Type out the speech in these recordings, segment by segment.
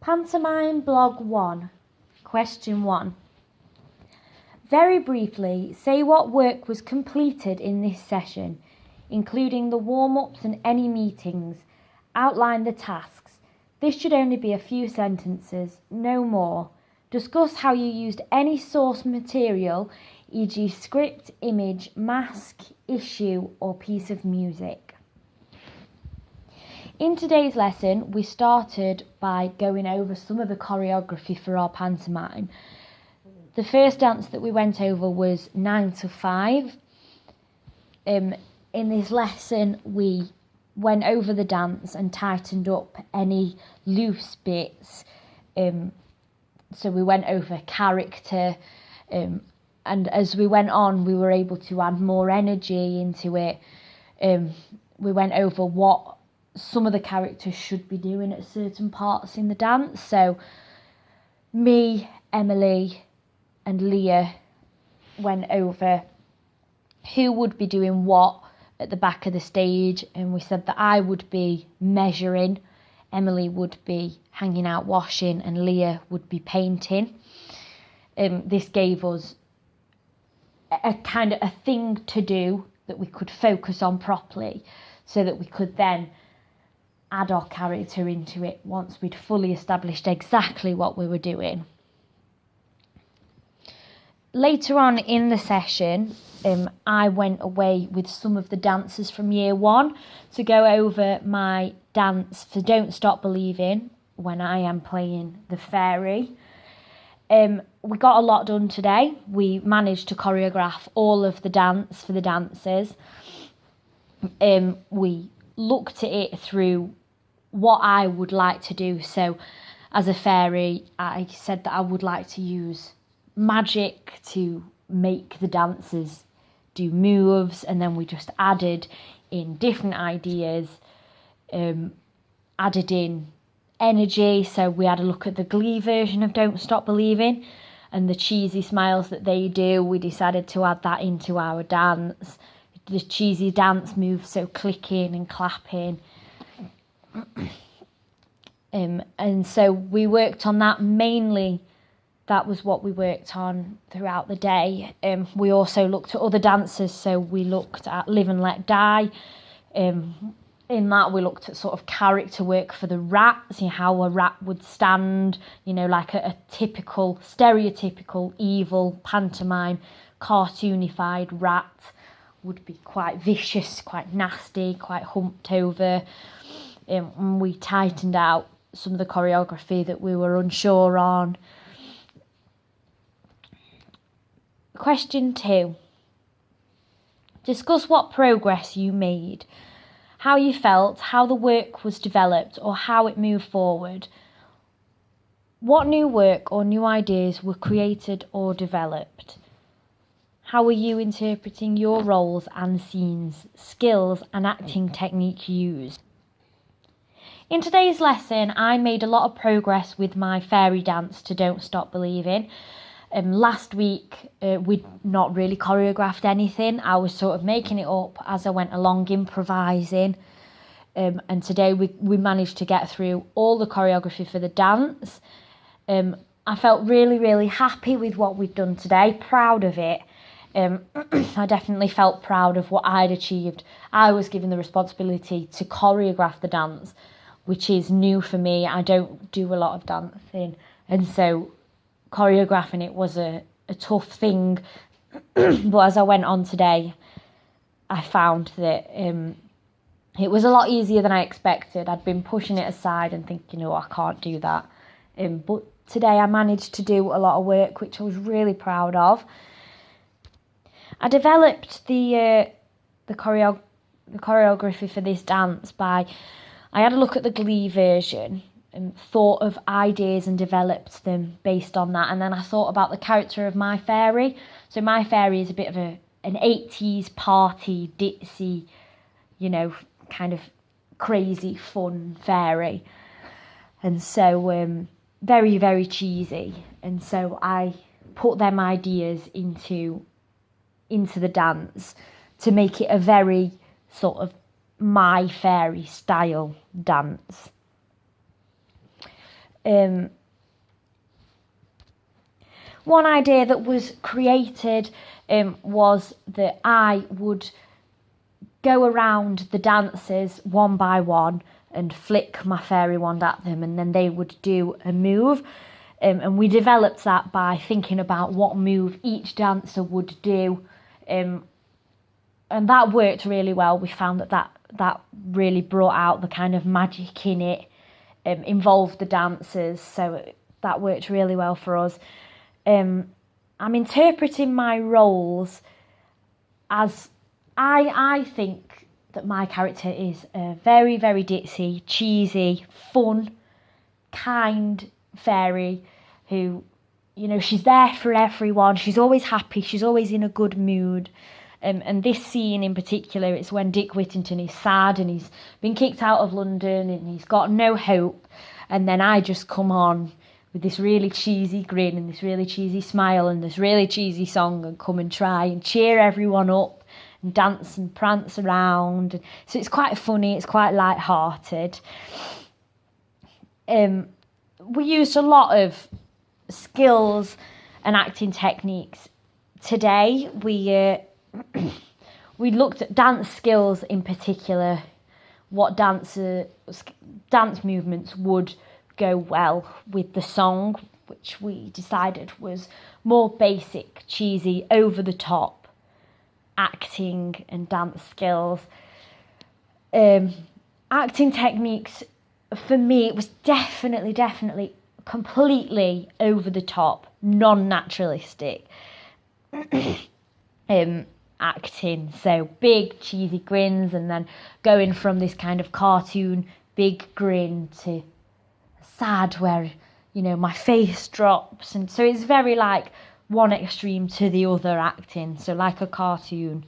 Pantomime Blog 1. Question 1. Very briefly, say what work was completed in this session, including the warm-ups and any meetings. Outline the tasks. This should only be a few sentences, no more. Discuss how you used any source material, e.g. script, image, mask, issue, or piece of music. In today's lesson, we started by going over some of the choreography for our pantomime. The first dance that we went over was 9 to 5. In this lesson, we went over the dance and tightened up any loose bits. So we went over character, and as we went on, we were able to add more energy into it. We went over what some of the characters should be doing at certain parts in the dance. So me, Emily and Leah went over who would be doing what at the back of the stage, and we said that I would be measuring, Emily would be hanging out washing, and Leah would be painting. This gave us a kind of a thing to do that we could focus on properly, so that we could then add our character into it once we'd fully established exactly what we were doing. Later on in the session, I went away with some of the dancers from year 1 to go over my dance for Don't Stop Believing when I am playing the fairy. We got a lot done today. We managed to choreograph all of the dance for the dancers. We looked at it through what I would like to do. So as a fairy, I said that I would like to use magic to make the dancers do moves, and then we just added in different ideas, added in energy. So we had a look at the Glee version of Don't Stop Believing and the cheesy smiles that they do. We decided to add that into our dance, the cheesy dance moves, so clicking and clapping. And so we worked on that mainly. That was what we worked on throughout the day. We also looked at other dances, so we looked at Live and Let Die. In that, we looked at sort of character work for the rat, see how a rat would stand, like a typical, stereotypical, evil pantomime, cartoonified rat would be quite vicious, quite nasty, quite humped over. And we tightened out some of the choreography that we were unsure on. Question 2. Discuss what progress you made, how you felt, how the work was developed, or how it moved forward. What new work or new ideas were created or developed? How were you interpreting your roles and scenes, skills and acting technique used? In today's lesson, I made a lot of progress with my fairy dance to Don't Stop Believing. Last week, we'd not really choreographed anything. I was sort of making it up as I went along, improvising. And today we managed to get through all the choreography for the dance. I felt really, really happy with what we'd done today, proud of it. I definitely felt proud of what I'd achieved. I was given the responsibility to choreograph the dance, which is new for me. I don't do a lot of dancing, and so choreographing it was a tough thing. But as I went on today, I found that it was a lot easier than I expected. I'd been pushing it aside and thinking, I can't do that. But today I managed to do a lot of work, which I was really proud of. I developed the choreography for this dance I had a look at the Glee version and thought of ideas and developed them based on that. And then I thought about the character of my fairy. So my fairy is a bit of an 80s party, ditzy, kind of crazy, fun fairy. And so very, very cheesy. And so I put them ideas into the dance to make it a very sort of my fairy style dance. One idea that was created was that I would go around the dancers one by one and flick my fairy wand at them, and then they would do a move. And we developed that by thinking about what move each dancer would do. And that worked really well. We found that really brought out the kind of magic in it, involved the dancers. So that worked really well for us. I'm interpreting my roles as I think that my character is a very, very ditzy, cheesy, fun, kind fairy who, she's there for everyone. She's always happy. She's always in a good mood. And this scene in particular, it's when Dick Whittington is sad and he's been kicked out of London and he's got no hope. And then I just come on with this really cheesy grin and this really cheesy smile and this really cheesy song and come and try and cheer everyone up and dance and prance around. So it's quite funny, it's quite light-hearted. We used a lot of skills and acting techniques. Today we looked at dance skills in particular, what dance movements would go well with the song, which we decided was more basic, cheesy, over the top acting and dance skills. Acting techniques, for me, it was definitely completely over the top, non-naturalistic acting. So big cheesy grins, and then going from this kind of cartoon big grin to sad where my face drops, and so it's very like one extreme to the other acting. So like a cartoon,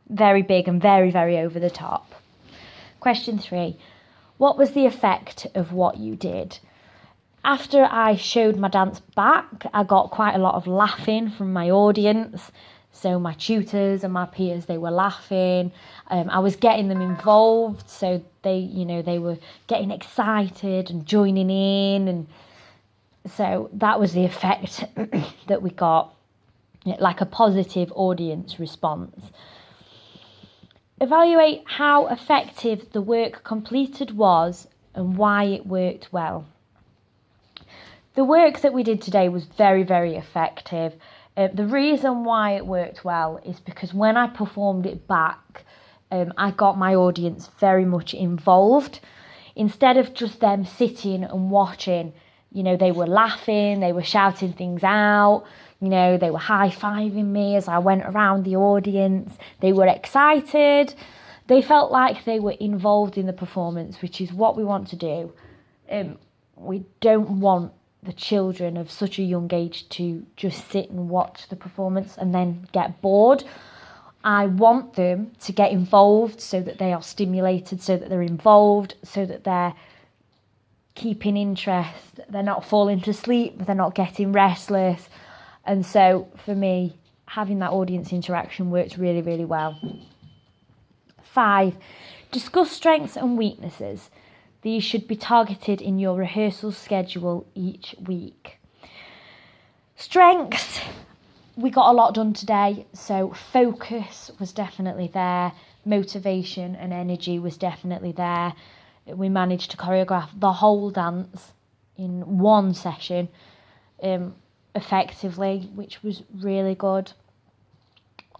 very big and very, very over the top. Question 3. What was the effect of what you did? After I showed my dance back, I got quite a lot of laughing from my audience. So my tutors and my peers, they were laughing. I was getting them involved, so they were getting excited and joining in, and so that was the effect that we got, like a positive audience response. Evaluate how effective the work completed was and why it worked well. The work that we did today was very, very effective. The reason why it worked well is because when I performed it back, I got my audience very much involved. Instead of just them sitting and watching, they were laughing, they were shouting things out, they were high-fiving me as I went around the audience. They were excited. They felt like they were involved in the performance, which is what we want to do. We don't want the children of such a young age to just sit and watch the performance and then get bored. I want them to get involved so that they are stimulated, so that they're involved, so that they're keeping interest, they're not falling to sleep, they're not getting restless. And so for me, having that audience interaction worked really, really well. 5. Discuss strengths and weaknesses. These should be targeted in your rehearsal schedule each week. Strengths, we got a lot done today, so focus was definitely there, motivation and energy was definitely there. We managed to choreograph the whole dance in one session effectively, which was really good.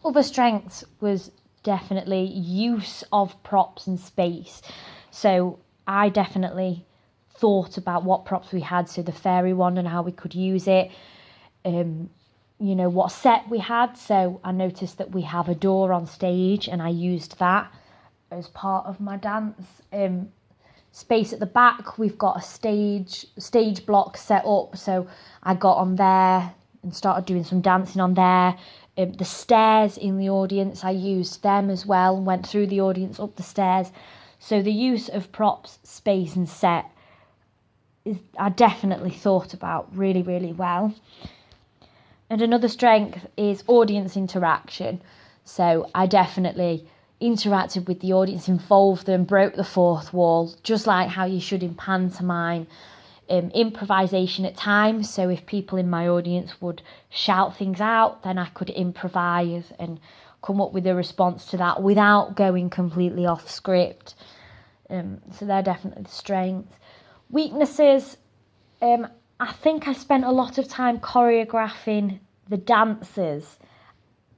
Other strengths was definitely use of props and space. So I definitely thought about what props we had, so the fairy wand and how we could use it, what set we had. So I noticed that we have a door on stage and I used that as part of my dance. Space at the back, we've got a stage block set up, so I got on there and started doing some dancing on there. The stairs in the audience, I used them as well and went through the audience up the stairs. So the use of props, space and set I definitely thought about really, really well. And another strength is audience interaction. So I definitely interacted with the audience, involved them, broke the fourth wall, just like how you should in pantomime. improvisation at times. So if people in my audience would shout things out, then I could improvise and come up with a response to that without going completely off script. So they're definitely the strengths. Weaknesses, I think I spent a lot of time choreographing the dancers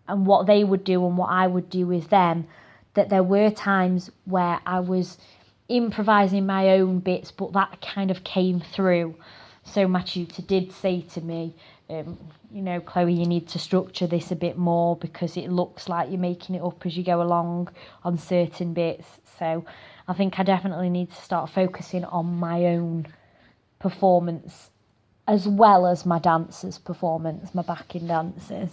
and what they would do and what I would do with them, that there were times where I was improvising my own bits, but that kind of came through. So my tutor did say to me, Chloe, you need to structure this a bit more because it looks like you're making it up as you go along on certain bits. So I think I definitely need to start focusing on my own performance as well as my dancers' performance, my backing dancers.